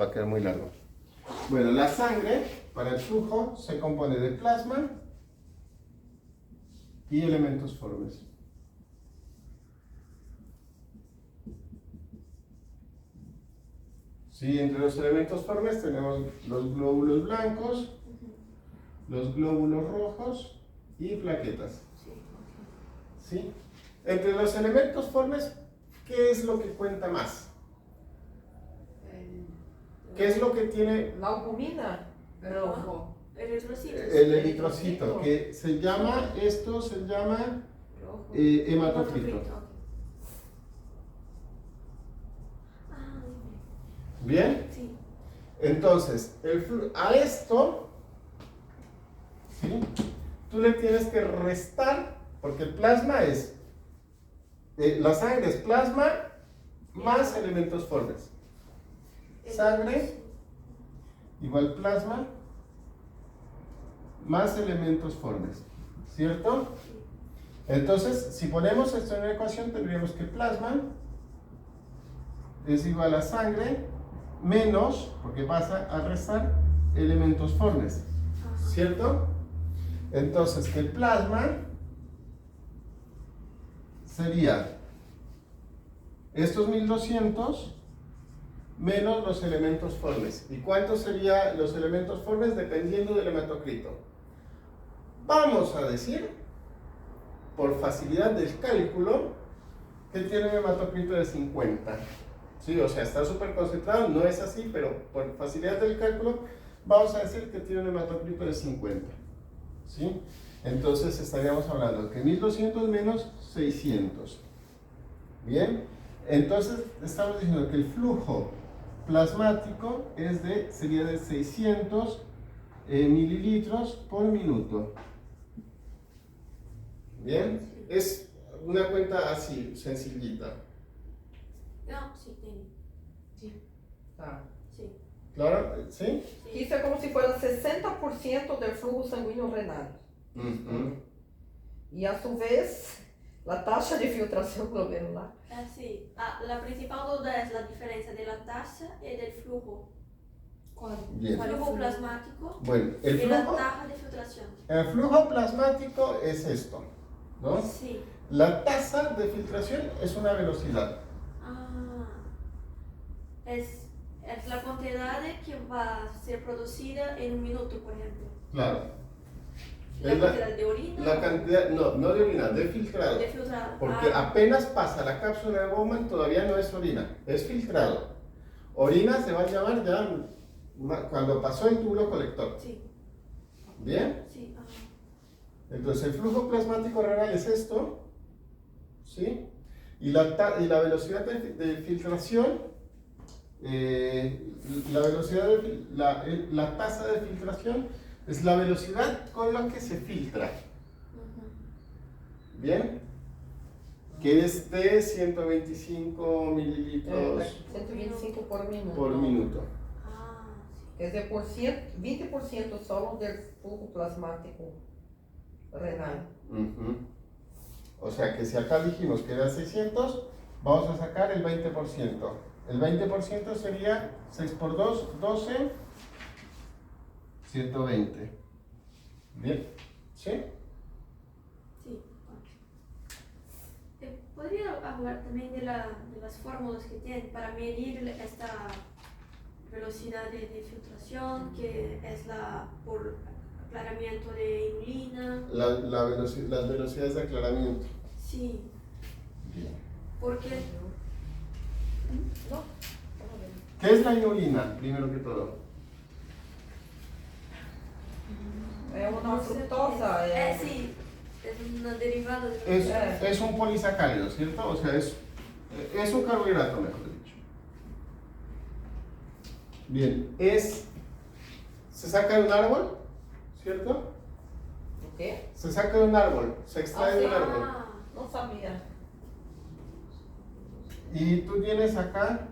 va a quedar muy largo. Bueno, la sangre para el flujo se compone de plasma y elementos formes. Sí, entre los elementos formes tenemos los glóbulos blancos, los glóbulos rojos y plaquetas. ¿Sí? Entre los elementos formes, ¿qué es lo que cuenta más? ¿Qué es lo que tiene La albumina, rojo. El eritrocito. el eritrocito? Que se llama, esto se llama hematocrito. ¿Bien? Sí. Entonces, a esto, ¿sí? Tú le tienes que restar, porque el plasma es, la sangre es plasma más elementos formes. Sangre igual plasma más elementos formes, ¿cierto? Entonces, si ponemos esto en una ecuación, tendríamos que plasma es igual a sangre menos, porque pasa a restar, elementos formes, ¿cierto? Entonces, que el plasma sería estos 1200 menos los elementos formes. ¿Y cuántos serían los elementos formes? Dependiendo del hematocrito. Vamos a decir, por facilidad del cálculo, que tiene un hematocrito de 50. Sí, o sea, está súper concentrado, no es así, pero por facilidad del cálculo, vamos a decir que tiene un hematocrito de 50. ¿Sí? Entonces estaríamos hablando que 1200 menos 600. Bien, entonces estamos diciendo que el flujo plasmático sería de 600 mililitros por minuto. Bien, es una cuenta así, sencillita. No, sí, tengo. Sí. Tá. Sí. ¿Claro? ¿Sí? Isso é como se fosse 60% do flujo sanguíneo renal. E a su vez, a taxa de filtração glomerular. Sí. La principal duda es la diferencia de la tasa y del flujo. Bien. Flujo plasmático Bueno, y la tasa de filtración. el flujo plasmático es esto, ¿no? Sí. La tasa de filtración es una velocidad. Es la cantidad que va a ser producida en un minuto, por ejemplo. Claro. La cantidad de orina. La cantidad, no de orina, de filtrado. De filtrado. Porque apenas pasa la cápsula de Bowman, todavía no es orina, es filtrado. Orina se va a llamar ya cuando pasó el túbulo colector. Sí. ¿Bien? Sí. Entonces el flujo plasmático renal es esto, ¿sí? Y la velocidad de filtración, la tasa de filtración es la velocidad con la que se filtra. ¿Bien? Que es de 125 mililitros 125 por minuto. por minuto. Quer dizer, 20% solo do flujo plasmático renal. O sea que si acá dijimos que era 600, vamos a sacar el 20%. El 20% sería 6 por 2, 12, 120. ¿Bien? ¿Sí? Sí. ¿Podría hablar también de las fórmulas que tienen para medir esta velocidad de filtración, que es por aclaramiento de inulina? Las velocidades de aclaramiento. Sí. Bien. Porque No. ¿Qué es la inulina, primero que todo? É uma fructosa. sí, es una derivada de Es un polisacárido, ¿cierto? O sea, es un carbohidrato, mejor dicho. Bien, se saca de un árbol, ¿cierto? O quê? Se saca de un árbol, se extrae de un árbol. Não sabia. Y tú tienes acá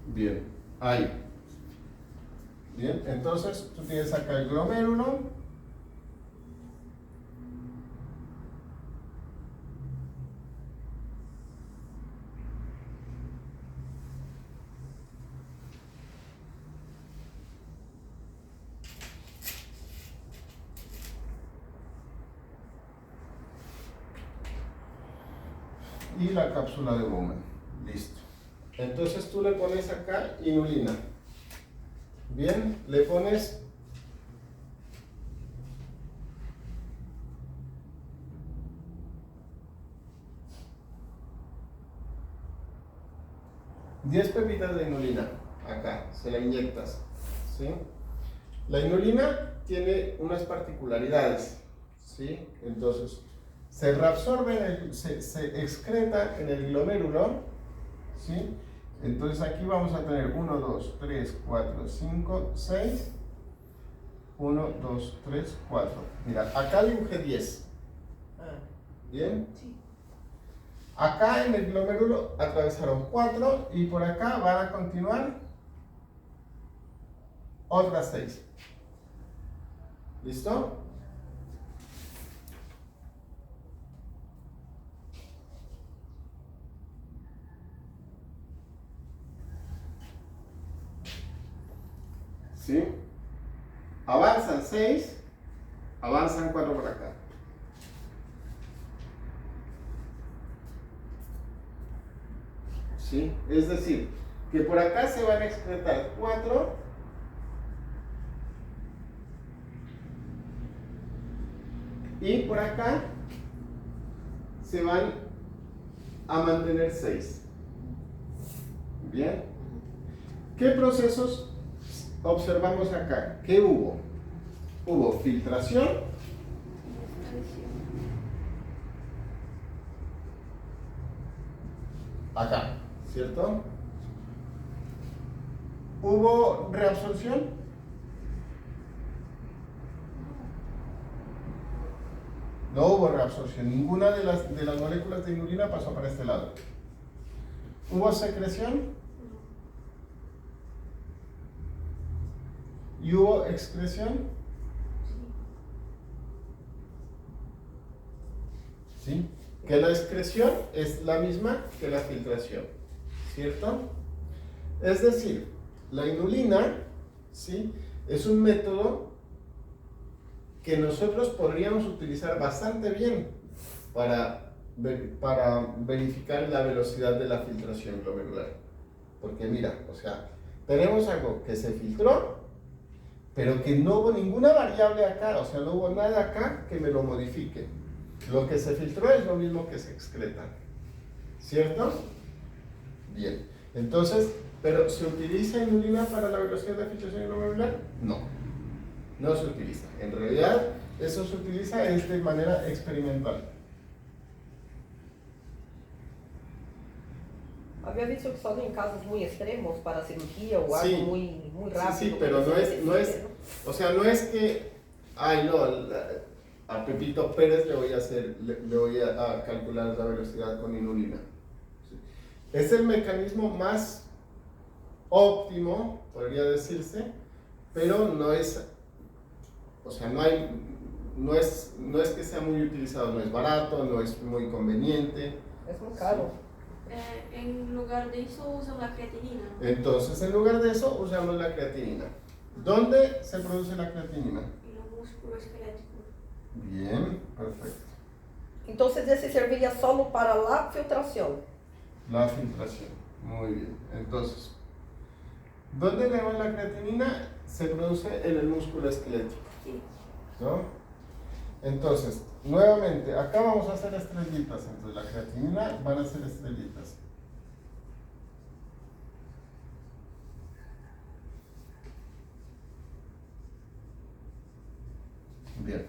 bien, ahí. Bien, entonces tú tienes acá el glomérulo, y la cápsula de Bowman. Listo. Entonces tú le pones acá inulina. Bien, le pones 10 pepitas de inulina, acá, se la inyectas, ¿sí? La inulina tiene unas particularidades, ¿sí? Entonces, se reabsorbe, se excreta en el glomérulo, ¿sí? Entonces aquí vamos a tener 1, 2, 3, 4, 5, 6, 1, 2, 3, 4. Mira, acá dibujé 10. ¿Bien? Sí. Acá en el glomérulo atravesaron 4 y por acá van a continuar otras 6. ¿Listo? ¿Sí? Avanzan 6, avanzan 4 por acá. ¿Sí? Es decir, que por acá se van a excretar 4 y por acá se van a mantener 6. Bien. ¿Qué procesos observamos acá? ¿Qué hubo? Hubo filtración, acá, ¿cierto? ¿Hubo reabsorción? No hubo reabsorción. Ninguna de las moléculas de inulina pasó para este lado. ¿Hubo secreción? ¿Y hubo excreción? ¿Sí? Que la excreción es la misma que la filtración, ¿cierto? Es decir, la inulina, ¿sí?, es un método que nosotros podríamos utilizar bastante bien para verificar la velocidad de la filtración glomerular. Porque mira, o sea, tenemos algo que se filtró, pero que no hubo ninguna variable acá, o sea, no hubo nada acá que me lo modifique. Lo que se filtró es lo mismo que se excreta, ¿cierto? Bien, entonces, ¿pero se utiliza inulina para la velocidad de filtración glomerular? No, no se utiliza. En realidad, eso se utiliza es de manera experimental. Había visto que solo en casos muy extremos para cirugía o Sí, algo muy rápido. Sí, pero no es, o sea, no es que, ay no, a Pepito Pérez le voy a calcular la velocidad con inulina. ¿Sí? Es el mecanismo más óptimo, podría decirse, pero no es, o sea, no es que sea muy utilizado, no es barato, no es muy conveniente. Es muy caro. Sí. En lugar de eso usan la creatinina. Entonces, en lugar de eso, usamos la creatinina. ¿Dónde se produce la creatinina? En el músculo esquelético. Bien, perfecto. Entonces ese serviría solo para la filtración. La filtración, muy bien. Entonces, ¿dónde vemos la creatinina? Se produce en el músculo esquelético. Sí. ¿No? Entonces, nuevamente, acá vamos a hacer estrellitas. Entonces, la creatinina van a ser estrellitas. Bien.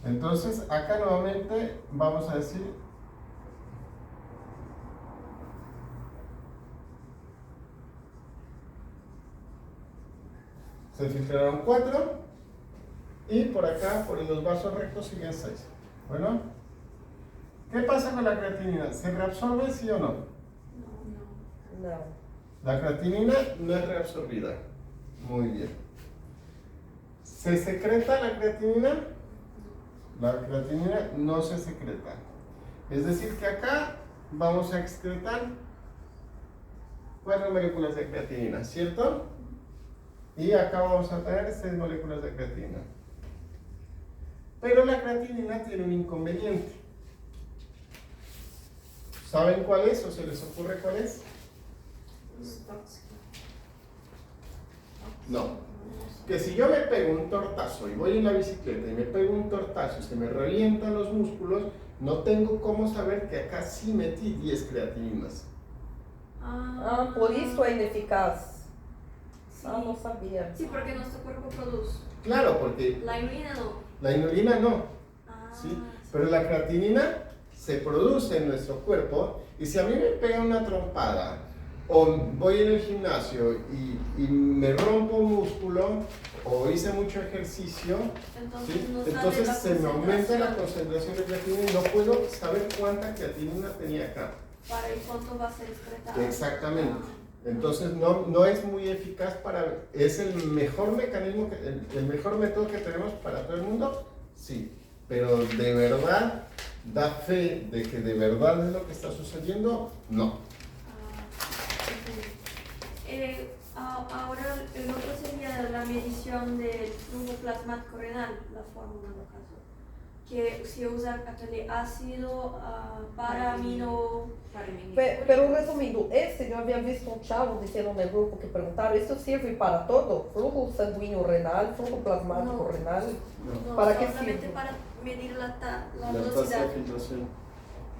Entonces, acá nuevamente vamos a decir se filtraron 4 y por acá, por los vasos rectos, siguen 6. Bueno, ¿qué pasa con la creatinina? ¿Se reabsorbe, sí o no? No. La creatinina no es reabsorbida. Muy bien. ¿Se secreta la creatinina? La creatinina no se secreta. Es decir, que acá vamos a excretar 4 moléculas de creatinina, ¿cierto? Y acá vamos a tener 6 moléculas de creatinina. Pero la creatinina tiene un inconveniente. ¿Saben cuál es o se les ocurre cuál es? No. Que si yo me pego un tortazo y voy en la bicicleta y me pego un tortazo y se me revientan los músculos, no tengo cómo saber que acá sí metí 10 creatininas. Por isso é ineficaz. Sí. Não sabia. Sí, porque nuestro cuerpo produce. Claro, porque La inulina no. la inulina no, Ah, ¿sí? Pero la creatinina se produce en nuestro cuerpo y si a mí me pega una trompada o voy en el gimnasio y me rompo un músculo o hice mucho ejercicio, Entonces, ¿sí? no sabe Entonces la se me aumenta la concentración concentración de creatinina y no puedo saber cuánta creatinina tenía acá. para el cuánto va a ser excretado. Exactamente. Entonces no es muy eficaz es el mejor mecanismo, el mejor método que tenemos para todo el mundo, sí, pero de verdad da fe de que de verdad es lo que está sucediendo, no. Ahora el otro sería la medición del flujo plasmático renal, la fórmula en el caso, que se usa aquele ácido para-amino. Pero resumindo, esse eu havia visto um chavo dizendo no grupo que perguntaram, isso serve para todo? Flujo sanguíneo renal, flujo plasmático No. renal? No, ¿Para qué solamente sirve? para medir la La tasa velocidad. de filtración.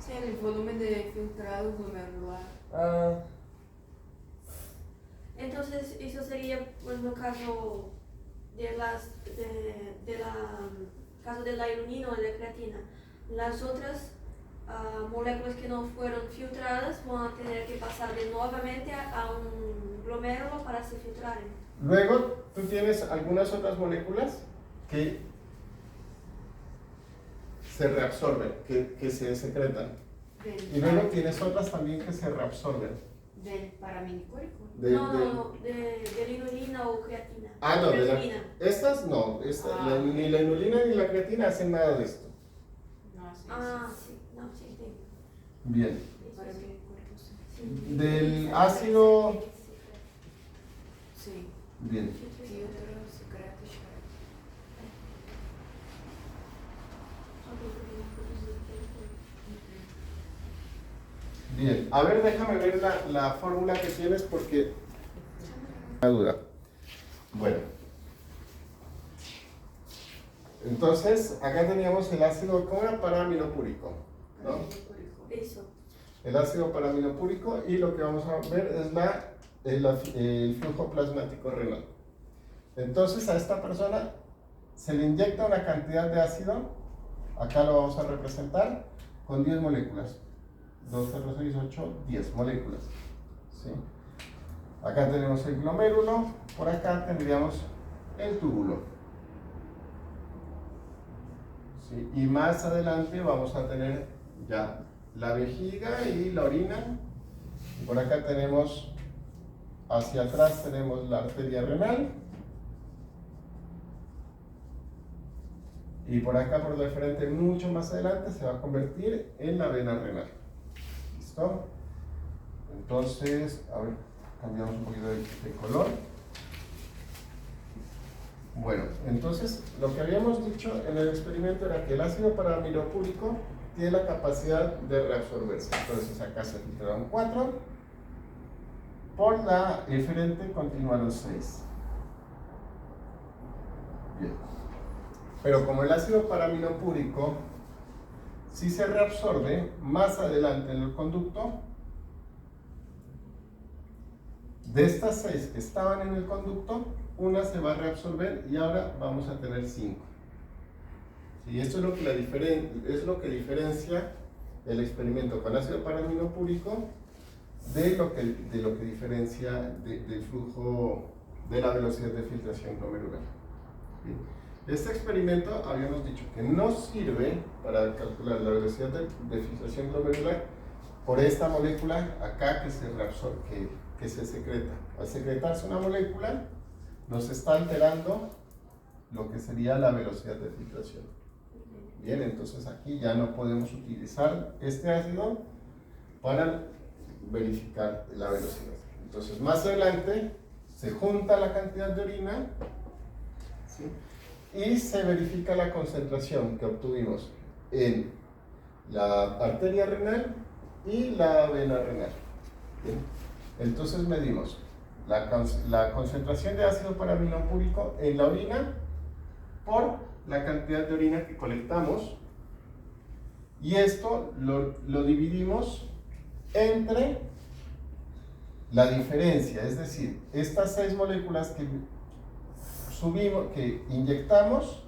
Sí, el volumen de filtrado glomerular. Ah, Entonces, eso sería, pues, en el caso de caso de la inulina o de la creatina. Las otras moléculas que no fueron filtradas van a tener que pasar nuevamente a un glomérulo para se filtraren. Luego tú tienes algunas otras moléculas que se reabsorben, que se secretan. Y luego tienes otras también que se reabsorben. Del paraminicórico. No, de la inulina o creatina. No, Creatinina. estas no, ni la inulina ni la creatina hacen nada de esto. No, sí, Sí, no, sí, entiendo. Bien. sí. Paraminicórico, sí. Sí. Del ácido, Sí. bien. Filtro, secreto, excreto. Bien, a ver, déjame ver la fórmula que tienes porque una duda. Bueno, entonces acá teníamos el ácido, ¿cómo era? Paraminopúrico, ¿no? Paraminicórico. Eso. El ácido paraminopúrico y lo que vamos a ver es el flujo plasmático renal. Entonces a esta persona se le inyecta una cantidad de ácido, acá lo vamos a representar con 10 moléculas. 2, 4, 6, 8, 10 moléculas. ¿Sí? Acá tenemos el glomérulo, por acá tendríamos el túbulo. ¿Sí? Y más adelante vamos a tener ya la vejiga y la orina. Por acá tenemos, hacia atrás tenemos la arteria renal. Y por acá, por de frente, mucho más adelante, se va a convertir en la vena renal. ¿Listo? Entonces, a ver, cambiamos un poquito de color. Bueno, entonces, lo que habíamos dicho en el experimento era que el ácido paraminopúrico tiene la capacidad de reabsorberse. Entonces, acá se filtraron 4. Por la eferente continuaron 6. Bien. Pero como el ácido paraminopúrico si se reabsorbe más adelante en el conducto, de estas 6 que estaban en el conducto, una se va a reabsorber y ahora vamos a tener 5. ¿Sí? Esto es lo que diferencia el experimento con ácido paraminopúrico de lo que diferencia del flujo de la velocidad de filtración glomerular. ¿Sí? Este experimento habíamos dicho que no sirve para calcular la velocidad de filtración glomerular por esta molécula acá que se reabsorbe, que se secreta. Al secretarse una molécula, nos está alterando lo que sería la velocidad de filtración. Bien, entonces aquí ya no podemos utilizar este ácido para verificar la velocidad. Entonces más adelante se junta la cantidad de orina, ¿sí? Y se verifica la concentración que obtuvimos en la arteria renal y la vena renal. Bien. Entonces medimos la concentración de ácido paraminopúrico en la orina por la cantidad de orina que colectamos, y esto lo dividimos entre la diferencia, es decir, estas 6 moléculas que que inyectamos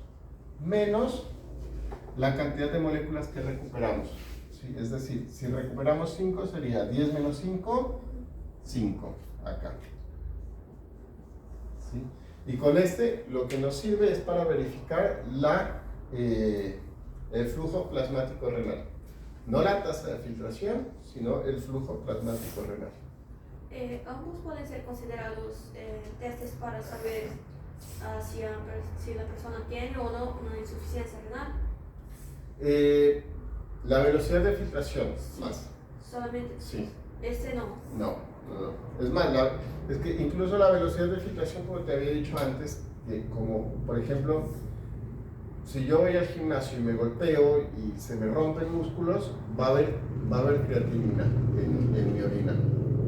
menos la cantidad de moléculas que recuperamos. ¿Sí? Es decir, si recuperamos 5 sería 10 menos 5, 5 acá. ¿Sí? Y con este lo que nos sirve es para verificar el flujo plasmático renal. No la tasa de filtración, sino el flujo plasmático renal. Ambos pueden ser considerados testes para saber si la persona tiene o no una insuficiencia renal. La velocidad de filtración, más. Solamente. Sí. Este no. No. Es más, es que incluso la velocidad de filtración, como te había dicho antes, como por ejemplo, si yo voy al gimnasio y me golpeo y se me rompen músculos, va a haber creatinina en mi orina.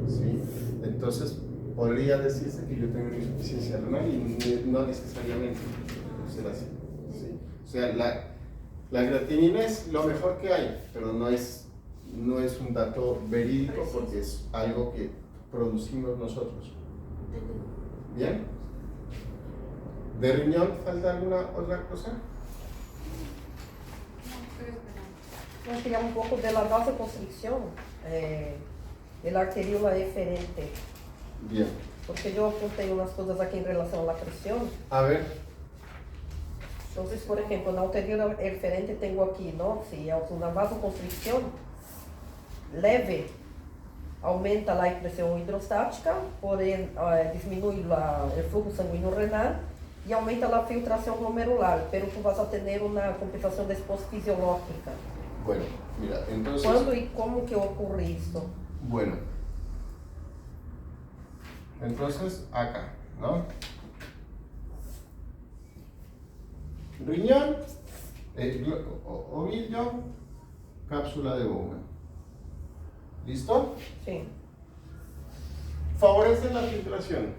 ¿Sí? Entonces, podría decirse que yo tengo una insuficiencia renal y no necesariamente ser así. ¿Sí? O sea, la creatinina es lo mejor que hay, pero no es un dato verídico porque es algo que producimos nosotros. ¿Bien? ¿De riñón falta alguna otra cosa? Vamos criar un poco de la vasoconstricción de la arteríola eferente. Bien. Porque yo apuntei unas cosas aquí en relación a la presión. A ver. Entonces, por ejemplo, en la arteríola eferente tengo aquí, ¿no? Si hay una vasoconstricción leve, aumenta la presión hidrostática, porém disminuye el flujo sanguíneo renal y aumenta la filtración glomerular, pero tú vas a tener una compensación después fisiológica. Bueno, mira, entonces... ¿Cuándo y cómo que ocurre esto? Bueno, entonces acá, ¿no? Riñón, ovillo, cápsula de Bowman. ¿Listo? Sí. Favorece la filtración.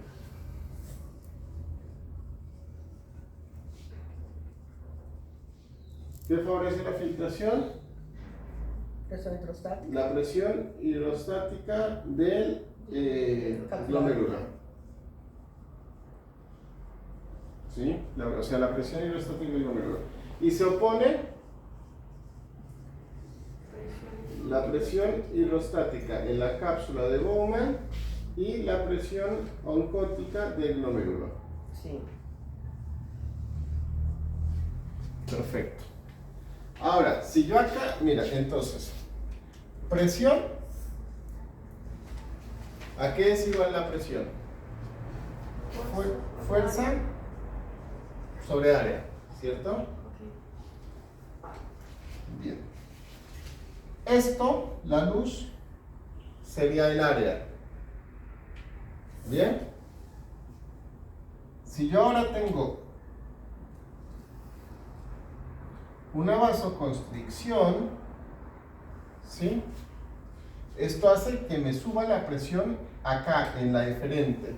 ¿Qué favorece la filtración? Presión hidrostática. La presión hidrostática del glomérulo. ¿Sí? O sea, la presión hidrostática del glomérulo. Y se opone la presión hidrostática en la cápsula de Bowman y la presión oncótica del glomérulo. Sí. Perfecto. Ahora, si yo acá, mira, entonces, presión, ¿a qué es igual la presión? Fuerza sobre área, ¿cierto? Bien. Esto, la luz, sería el área. ¿Bien? Si yo ahora tengo una vasoconstricción, ¿sí? Esto hace que me suba la presión acá en la eferente.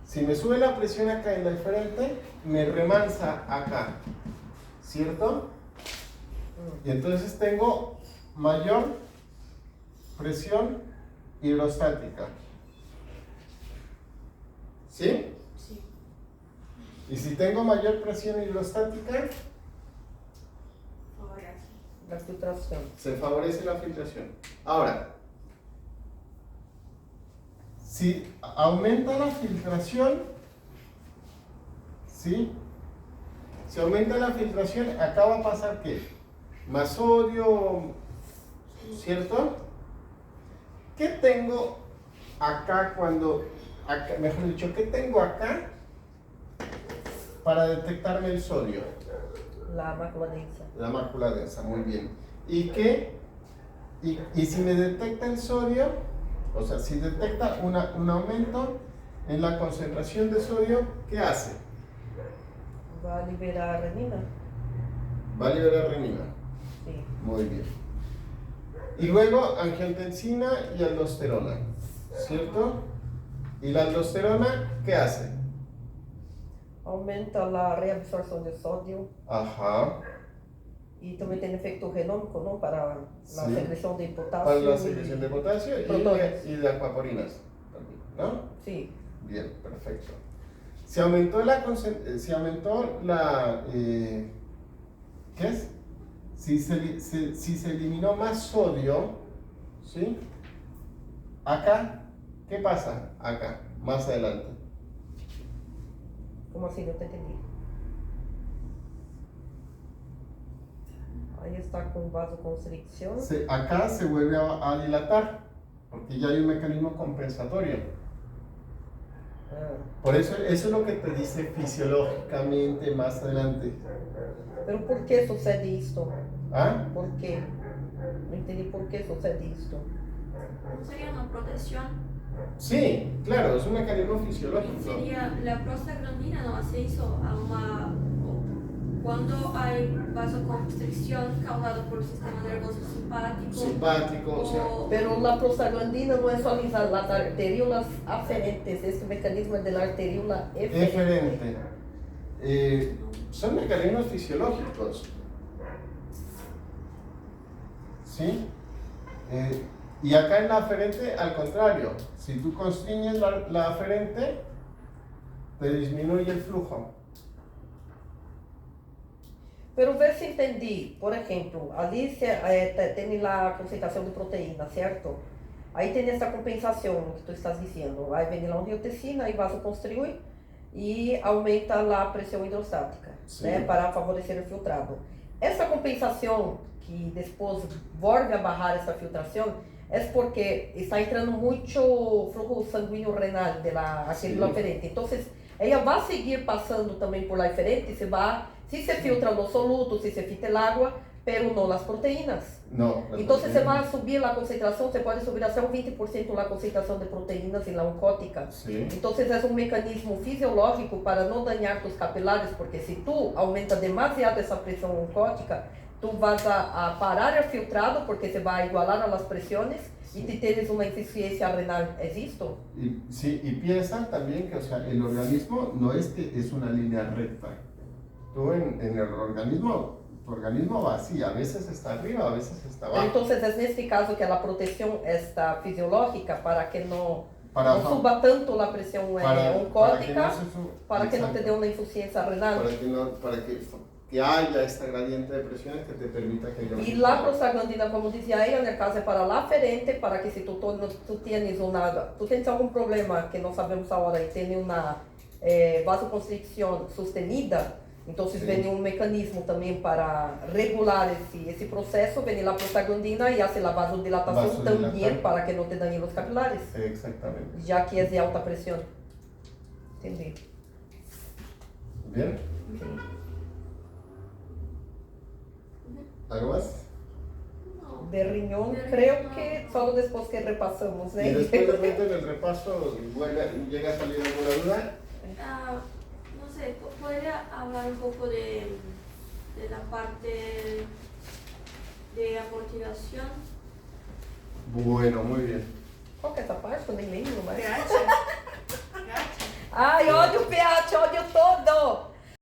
Si me sube la presión acá en la eferente, me remansa acá, ¿cierto? Y entonces tengo mayor presión hidrostática. ¿Sí? Sí. Y si tengo mayor presión hidrostática, La filtración. se favorece la filtración. Ahora, si aumenta la filtración, ¿sí? Si aumenta la filtración, acá va a pasar ¿qué? Más sodio, ¿cierto? ¿Qué tengo acá mejor dicho, qué tengo acá para detectarme el sodio? La mácula densa. La mácula densa, muy bien. ¿Y si me detecta el sodio, o sea, si detecta un aumento en la concentración de sodio, ¿qué hace? Va a liberar renina. Va a liberar renina. Sí. Muy bien. Y luego angiotensina y aldosterona, ¿cierto? ¿Y la aldosterona qué hace? Aumenta a reabsorção de sódio Ajá, e também tem efeito renômico, não? Para a Sí. secreção de potássio. para la secreción de potasio protones. y de acuaporinas también, ¿no? Sim. Bien, perfecto. Se aumentó la ¿qué es? Si se eliminó más sodio, ¿sí? Acá, ¿qué pasa? Acá, más adelante. Como assim? Não entendi. Aí está com vasoconstricção. Acá se vuelve a dilatar, porque ya hay un mecanismo compensatorio. Ah. Por eso es lo que te dice fisiológicamente más adelante. Pero por que sucede isto? ¿Ah? Por quê? Não entendi por que sucede isto. ¿No sería una protección? Sí, claro, es un mecanismo fisiológico. Sería la prostaglandina, no hace eso a una. Cuando hay vasoconstricción causada por el sistema nervioso simpático. Simpático, o sea. Pero a prostaglandina não é só as arteríolas aferentes, esse mecanismo é da arteríola eferente. Eferente. Son mecanismos fisiológicos. ¿Sí? Y acá en la aferente, al contrario, si tú constriñes la aferente, te disminuye el flujo. Pero ver se entendi, por exemplo, ali tem lá a concentração de proteína, certo? Aí tem essa compensação que tu estás dizendo. Aí vem lá a angiotensina, aí vasoconstrui e aumenta lá a pressão hidrostática, né, para favorecer o filtrado. Essa compensação que depois volve a barrar essa filtração é porque está entrando muito flujo sanguíneo renal da célula aferente. Então, ela vai seguir passando também por lá aferente, se se filtra los solutos, si se filtra el agua, pero no las proteínas. No. Entonces se va a subir la concentración, se puede subir hasta un 20% la concentración de proteínas en la oncótica. Sí. Entonces es un mecanismo fisiológico para no dañar tus capilares, porque si tú aumentas demasiado esa presión oncótica, tú vas a parar el filtrado porque se va a igualar a las presiones. Sí. Y si tienes una insuficiencia renal, ¿es esto? Sí, y piensa también que, o sea, el organismo no es que es una línea recta. Tú en el organismo, tu organismo va así, a veces está arriba, a veces está abajo. Entonces es en este caso que la protección está fisiológica para que no suba tanto la presión oncótica, para que no te dé una insuficiencia renal. Para que haya esta gradiente de presiones que te permita que haya. Y la prostaglandina, como decía ella, en el caso es para la aferente, para que si tú tienes algún problema que no sabemos ahora y tienes una vasoconstricción sostenida, entonces viene un mecanismo también para regular ese proceso, viene la prostaglandina y hace la vasodilatación también para que no te dañen los capilares. Exactamente. Ya que es de alta presión. Entendí. ¿Bien? Sí. ¿Algo más? No. De riñón, De creo riñón, que no. solo después que repasamos, Y después de repente en el repaso llega a salir alguna duda. No sé, ¿podría hablar un poco de la parte de amortiguación? Bueno, muy bien. Qual que é essa parte? Eu nem lembro mais. Grazie. Grazie. Ai, ódio o pH, ódio todo!